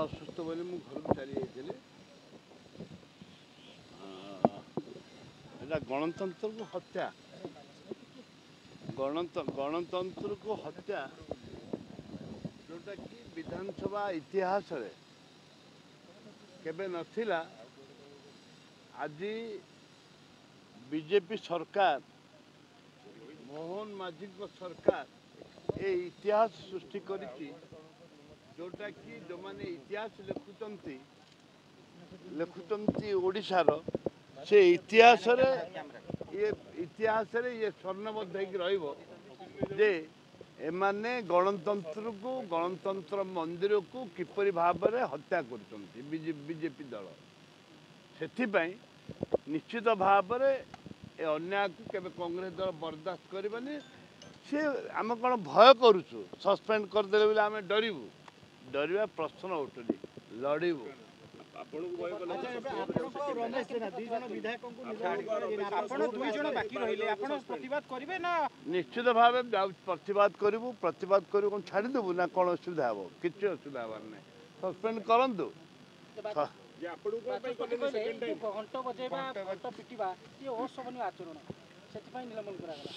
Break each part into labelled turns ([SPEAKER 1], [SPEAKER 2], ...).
[SPEAKER 1] ଅସୁସ୍ଥ ବୋଲି ମୁଁ ଘରକୁ ଚାଲି ଯାଇଥିଲି। ଏଇଟା ଗଣତନ୍ତ୍ରକୁ ହତ୍ୟା, ଗଣତନ୍ତ୍ରକୁ ହତ୍ୟା ଯେଉଁଟାକି ବିଧାନସଭା ଇତିହାସରେ କେବେ ନଥିଲା। ଆଜି ବିଜେପି ସରକାର, ମୋହନ ମାଝୀଙ୍କ ସରକାର ଏ ଇତିହାସ ସୃଷ୍ଟି କରିଛି, ଯେଉଁଟାକି ଯେଉଁମାନେ ଇତିହାସ ଲେଖୁଛନ୍ତି ଓଡ଼ିଶାର, ସେ ଇତିହାସରେ ଇଏ ସ୍ୱର୍ଣ୍ଣବଦ୍ଧ ହେଇକି ରହିବ ଯେ ଏମାନେ ଗଣତନ୍ତ୍ରକୁ, ଗଣତନ୍ତ୍ର ମନ୍ଦିରକୁ କିପରି ଭାବରେ ହତ୍ୟା କରୁଛନ୍ତି ବିଜେପି ଦଳ। ସେଥିପାଇଁ ନିଶ୍ଚିତ ଭାବରେ ଏ ଅନ୍ୟାୟକୁ କେବେ କଂଗ୍ରେସ ଦଳ ବରଦାସ୍ତ କରିବନି। ସେ ଆମେ କ'ଣ ଭୟ କରୁଛୁ? ସସ୍ପେଣ୍ଡ କରିଦେଲେ ବୋଲି ଆମେ ଡରିବୁ? ଡରିବା ପ୍ରଶ୍ନ ଉଠୁନି, ଲଢ଼ିବୁ। ନିଶ୍ଚିତ ଭାବେ ପ୍ରତିବାଦ କରିବୁ। କ'ଣ ଛାଡ଼ିଦେବୁ ନା କ'ଣ ଅସୁବିଧା ହେବ? କିଛି ଅସୁବିଧା ହେବାର ନାହିଁ। ସସ୍ପେଣ୍ଡ କରନ୍ତୁ।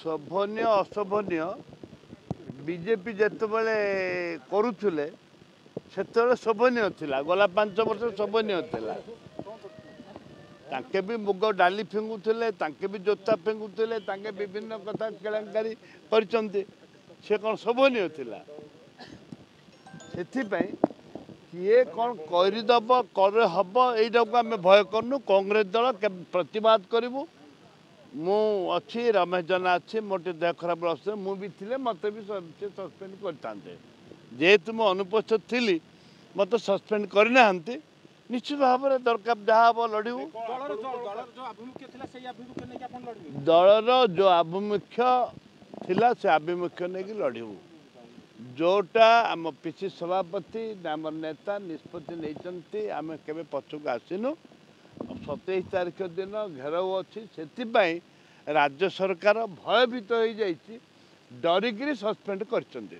[SPEAKER 1] ଶୋଭନୀୟ ଅଶୋଭନୀୟ ବିଜେପି ଯେତେବେଳେ କରୁଥିଲେ ସେତେବେଳେ ଶୋଭନୀୟ ଥିଲା। ଗଲା 5 ବର୍ଷ ଶୋଭନୀୟ ଥିଲା। ତାଙ୍କେ ବି ମୁଗ ଡାଲି ଫିଙ୍ଗୁଥିଲେ, ତାଙ୍କେ ବି ଜୋତା ଫିଙ୍ଗୁଥିଲେ, ତାଙ୍କେ ବିଭିନ୍ନ କଥା କେଳେଙ୍କାରୀ କରିଛନ୍ତି। ସେ କ'ଣ ଶୋଭନୀୟ ଥିଲା? ସେଥିପାଇଁ କିଏ କ'ଣ କରିଦେବ ହେବ ଏଇଟାକୁ ଆମେ ଭୟ କରୁନୁ। କଂଗ୍ରେସ ଦଳ ପ୍ରତିବାଦ କରିବୁ। ମୁଁ ଅଛି, ରମେଶ ଜେନା ଅଛି, ମୋର ଟିକେ ଦେହ ଖରାପ ଅବସ୍ଥା, ମୁଁ ବି ଥିଲେ ମୋତେ ବି ସସ୍ପେଣ୍ଡ କରିଥାନ୍ତେ। ଯେହେତୁ ମୁଁ ଅନୁପସ୍ଥିତ ଥିଲି, ମୋତେ ସସ୍ପେଣ୍ଡ କରିନାହାନ୍ତି। ନିଶ୍ଚିତ ଭାବରେ ଦରକାର ଯାହା ହେବ ଲଢ଼ିବୁ। ଦଳର ଯେଉଁ ଆଭିମୁଖ୍ୟ ଥିଲା ସେ ଆଭିମୁଖ୍ୟ ନେଇକି ଲଢ଼ିବୁ। ଯେଉଁଟା ଆମ ପିସି ସଭାପତି ଆମର ନେତା ନିଷ୍ପତ୍ତି ନେଇଛନ୍ତି, ଆମେ କେବେ ପଛକୁ ଆସିନୁ। 27 ତାରିଖ ଦିନ ଘେରାଉ ଅଛି। ସେଥିପାଇଁ ରାଜ୍ୟ ସରକାର ଭୟଭୀତ ହୋଇଯାଇଛି, ଡରିକିରି ସସ୍ପେଣ୍ଡ କରିଛନ୍ତି।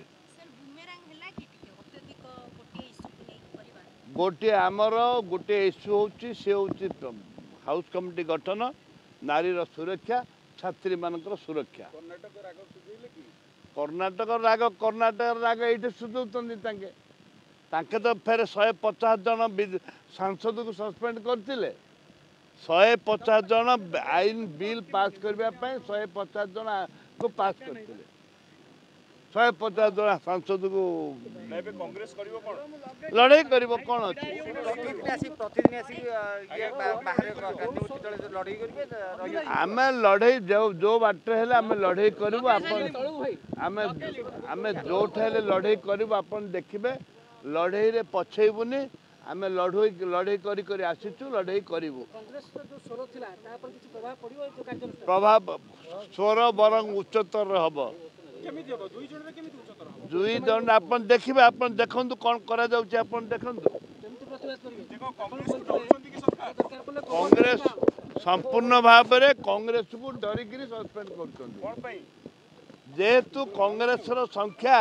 [SPEAKER 1] ଗୋଟିଏ ଇସ୍ୟୁ ହେଉଛି, ସେ ହେଉଛି ହାଉସ୍ କମିଟି ଗଠନ, ନାରୀର ସୁରକ୍ଷା, ଛାତ୍ରୀମାନଙ୍କର ସୁରକ୍ଷା। କର୍ଣ୍ଣାଟକର ରାଗ ଏଇଠି ସୁଝଉଛନ୍ତି। ତାଙ୍କେ ତ ଫେରେ 150 ଜଣ ସାଂସଦକୁ ସସ୍ପେଣ୍ଡ କରିଥିଲେ। 150 ଜଣ ଆଇନ ବିଲ୍ ପାସ୍ କରିବା ପାଇଁ 150 ଜଣକୁ ପାସ୍ କରିଥିଲେ। 150 ଜଣ ସାଂସଦକୁ ଲଢ଼େଇ କରିବ କ'ଣ ଅଛି? ଆମେ ଲଢ଼େଇ ଯେଉଁ ବାଟରେ ହେଲେ ଆମେ ଲଢ଼େଇ କରିବୁ। ଆମେ ଯେଉଁଠି ହେଲେ ଲଢ଼େଇ କରିବୁ। ଆପଣ ଦେଖିବେ, ଲଢ଼େଇରେ ପଛେଇବୁନି। ଆମେ ଲଢ଼େଇ କରି ଆସିଛୁ, ଲଢ଼େଇ କରିବୁ। ପ୍ରଭାବ ସ୍ୱର ବରଂ ଉଚ୍ଚତର ହେବ। 2 ଜଣ ଆପଣ ଦେଖିବେ, ଆପଣ ଦେଖନ୍ତୁ କ'ଣ କରାଯାଉଛି। ଆପଣ ଦେଖନ୍ତୁ, କଂଗ୍ରେସ ସମ୍ପୂର୍ଣ୍ଣ ଭାବରେ କଂଗ୍ରେସକୁ ଡରିକିରି ସସ୍ପେଣ୍ଡ କରୁଛନ୍ତି। ଯେହେତୁ କଂଗ୍ରେସର ସଂଖ୍ୟା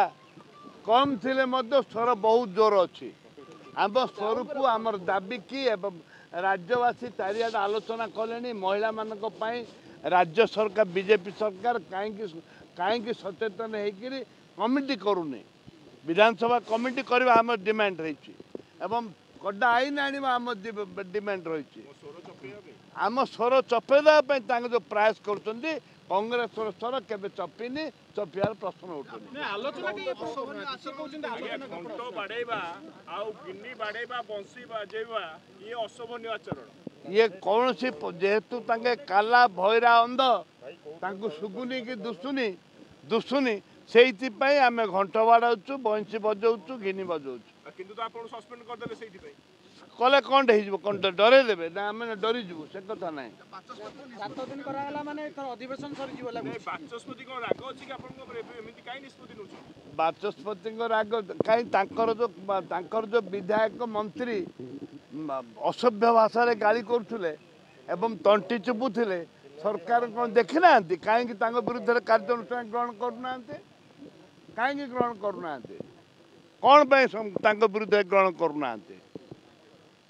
[SPEAKER 1] କମ୍ ଥିଲେ ମଧ୍ୟ ସ୍ୱର ବହୁତ ଜୋର ଅଛି। ଆମ ସ୍ୱରକୁ ଆମର ଦାବି କି ଏବଂ ରାଜ୍ୟବାସୀ ଚାରିଆଡ଼େ ଆଲୋଚନା କଲେଣି। ମହିଳାମାନଙ୍କ ପାଇଁ ରାଜ୍ୟ ସରକାର, ବିଜେପି ସରକାର କାହିଁକି ସଚେତନ ହେଇକିରି କମିଟି କରୁନି? ବିଧାନସଭା କମିଟି କରିବା ଆମର ଡିମାଣ୍ଡ ରହିଛି ଏବଂ କଡ଼ା ଆଇନ ଆଣିବା ଆମ ଡିମାଣ୍ଡ ରହିଛି। ଆମ ସ୍ୱର ଚପେଇ ଦେବା ପାଇଁ ତାଙ୍କେ ଯେଉଁ ପ୍ରୟାସ କରୁଛନ୍ତି, କଂଗ୍ରେସର ସ୍ୱର କେବେ ଚପିନି, ଚପିବାର ପ୍ରଶ୍ନ ଉଠୁନି। ଇଏ କୌଣସି, ଯେହେତୁ ତାଙ୍କେ କାଲା ଭୈରା ଅନ୍ଧ, ତାଙ୍କୁ ଶୁଗୁନି କି ଦୁଶୁନି, ସେଇଥିପାଇଁ ଆମେ ଘଣ୍ଟ ବାଡ଼ାଉଛୁ, ବଂଶୀ ବଜାଉଛୁ, ଗିନି ବଜାଉଛୁ। କଲେ କ'ଣଟେ ହେଇଯିବ? କ'ଣ ଡରେଇ ଦେବେ ନା ଆମେ ଡରିଯିବୁ? ସେ କଥା ନାହିଁ। ବାଚସ୍ପତିଙ୍କ ରାଗ କାହିଁ? ତାଙ୍କର ଯେଉଁ ବିଧାୟକ ମନ୍ତ୍ରୀ ଅସଭ୍ୟ ଭାଷାରେ ଗାଳି କରୁଥିଲେ ଏବଂ ତଣ୍ଟି ଚିପୁଥିଲେ, ସରକାର କ'ଣ ଦେଖିନାହାନ୍ତି? କାହିଁକି ତାଙ୍କ ବିରୁଦ୍ଧରେ କାର୍ଯ୍ୟାନୁଷ୍ଠାନ ଗ୍ରହଣ କରୁନାହାନ୍ତି? କାହିଁକି ଗ୍ରହଣ କରୁନାହାନ୍ତି? କ'ଣ ପାଇଁ ତାଙ୍କ ବିରୁଦ୍ଧରେ ଗ୍ରହଣ କରୁନାହାନ୍ତି?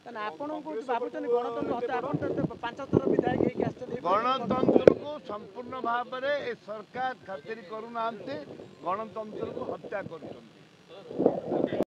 [SPEAKER 2] ଆପଣ କୋଉଠି ଭାବୁଛନ୍ତି ଗଣତନ୍ତ୍ର ହତ୍ୟା? ଆପଣ ତ 5 ଥର ବିଧାୟକ ହେଇକି ଆସିଛନ୍ତି।
[SPEAKER 1] ଗଣତନ୍ତ୍ରକୁ ସମ୍ପୂର୍ଣ୍ଣ ଭାବରେ ଏ ସରକାର ଖାତିର କରୁନାହାନ୍ତି, ଗଣତନ୍ତ୍ରକୁ ହତ୍ୟା କରୁଛନ୍ତି।